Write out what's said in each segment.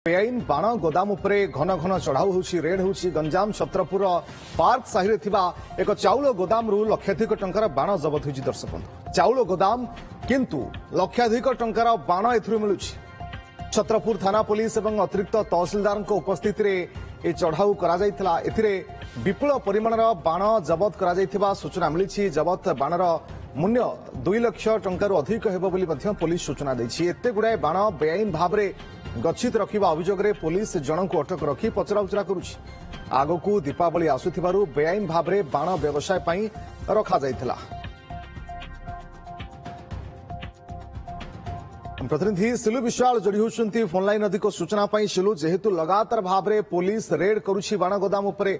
बेआईन बाण गोदाम उपरे घन घन चढ़ाऊ होउछि रेड होउछि गंजाम छत्रपुर पार्क साहिरे थिबा एक चाउल गोदाम रु लक्षाधिक टंकार बाण जबत होइछि। दर्शक बंधु चाउल गोदाम किंतु लक्षाधिक टंकार बाण एथुरु मिलुछि। छत्रपुर थाना पुलिस एवं अतिरिक्त तहसीलदार उपस्थित रे चढ़ाऊ करा जायतिला। एथिरे विपुल परिमाणर बाण जबत करा जायतिबा सूचना मिलिछि। जबत बाणर मूल्य 2 लाख टंकार अधिक हेबो बोली मध्य पुलिस सूचना दैछि। एते गुडाय बाण बेआईन भाबरे गच्छित रखिबा अभियोग रे पुलिस जनक अटक रखी पचराउचरा करुछि। आगकू दीपावली आसुथिबारु बेआईन भाबरे बाण व्यवसाय पई रखा जायतिला। प्रतिनिधि सिलु विशाल जोड़ी होउछंती फोन लाइन अधिक सूचना पई। सिलु जेहेतु लगातार भाबरे पुलिस रेड करुछि बाण गोदाम उपरे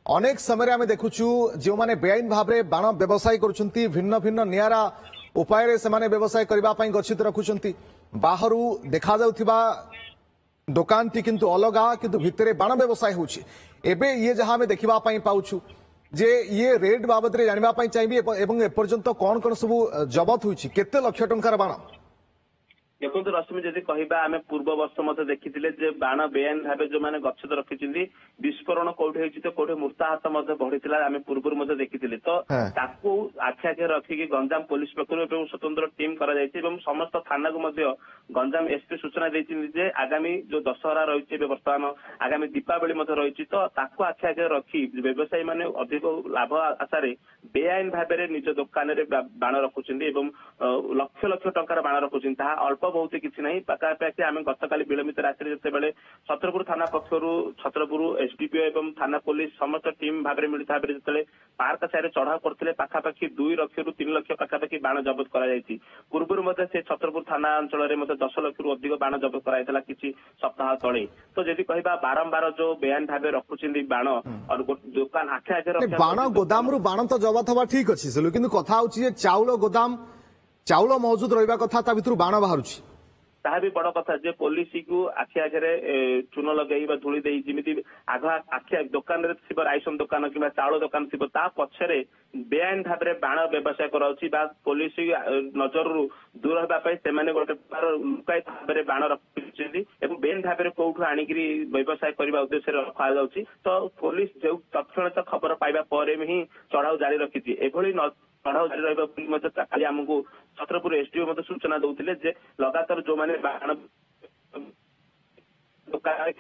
अनेक समय आम देखुचु जो माने बेआईन भाबरे बाण व्यवसाय करुछंती भिन्न भिन्न नियारा उपाय रे सेमाने व्यवसाय करबा पई गच्छित रखुछंती। बाहरु देखा जाउथिबा दुकान टी किंतु अलगा किंतु भितरे बाण व्यवसाय होउछि। एबे ये जहां में देखिबा पई पाउछु जे ये रेड बाबत रे जानिबा पई चाहिबी एवं एपर्यंत कोन कोन सब जबत होइछि केते लक्ष टंकार बाण देखो रश्मि जदि कहबा आमे पूर्व वर्ष मते देखिथिले जे बाण बेआईन भाबे जो माने गच्छित रखिचिंदी विस्फोरण कोठे होइछि तो कोठे मृताहत मते बढ़िथिला। आमे पूर्वरु मते देखिथिले तो ताकू आखि आगे रखी कि गंजाम पुलिस पक्षरु एवं स्वतंत्र टीम करा जायछि एवं समस्त थाना को मध्य गंजाम एसपी सूचना दैछि जे आगामी जो दशहरा रहिछि वर्तमान आगामी दीपावली मते रहिछि तो ताकू आखि आगे रखी व्यवसायी माने अधिक लाभ आशा रे बेआईन भाबे रे निज दुकान रे बाण रखुचिंदी एवं लक्ष लक्ष टंकार बाण रखुचिंदी। ता अल्प बहुत किसी नहीं पाखापाखि आम गतकाली विलंबित रात्रि जिते छत्रपुर थाना पक्षर छत्रपुर एसडीपीओ एवं थाना पुलिस समस्त टीम भाव में मिलित भाव जिते पार्क साइड चढ़ाऊ करते पाखापाखि 2 लाख रु 3 लाख पाखापाखि बाण जबत कर पूर्व से छत्रपुर थाना अंचल में 10 लाख रु अधिक बाण जबत कराइला किसी सप्ताह तले। तो जदि कहबा बारंबार जो बेआईन भाव रखुछिंदी बाण और दुकान आखे आगे बाण गोदाम रु बाण तो जबत हवा ठीक अछि किंतु कथा होछि चाउल गोदाम चाउल मौजूद रहिबा कथा ता भितरु बाण बाहरुछि ताहा भी बड़ कथा जे पुलिस को आखि आगे चून लगे धूली दे जमी आग आखि दुकान राइसन दुकान कि चाउल दुकान थी पछरे बेआईन भाव में बाण व्यवसाय कराउछि बा पुलिस नजर दूर होगापी से गोटे लुकायित भाव में बाण रखुଛନ୍ତି एवं बेआईन भाव में कौटू आणिक व्यवसाय करने उद्देश्य रखा जाउछि। तो पुलिस जो तत्क्षणात खबर पाइबा पर ही चढ़ाऊ जारी रखी एभली चढ़ाऊ जारी रहा खाली आमको छत्रपुर एसडीओ मत सूचना दौले जे लगातार जो मैंने बाण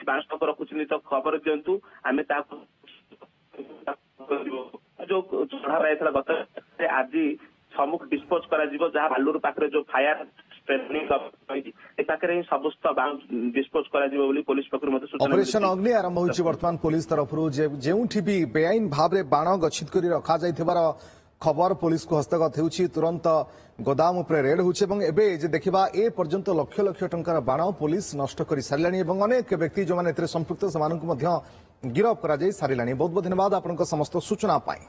बाण स्टक रखुଛନ୍ତି तो खबर दिंतु आम जो चढ़ा रहा गत आज सम्मुख डिस्पोज कर भालुर पाखे जो फायर समस्त डिस्पोज पुलिस पक्ष ऑपरेशन अग्नि आरंभ होइछि। वर्तमान पुलिस तरफ जेउठी भी बेआईन भाव में बाण गच्छित कर रखा जाइथिबार खबर पुलिस को हस्तगत होउछि तुरंत गोदाम उपरे रेड होउछि एवं एबे जे देखिबा ए पर्यंत लक्ष लक्ष टंकार बाण पुलिस नष्ट करि सारिलानी एवं अनेक व्यक्ति जो माने एतरे संपृक्त समानकु मध्य गिरफ करा जाई सारिलानी। बहुत बहुत धन्यवाद आपनका समस्त सूचना पाई।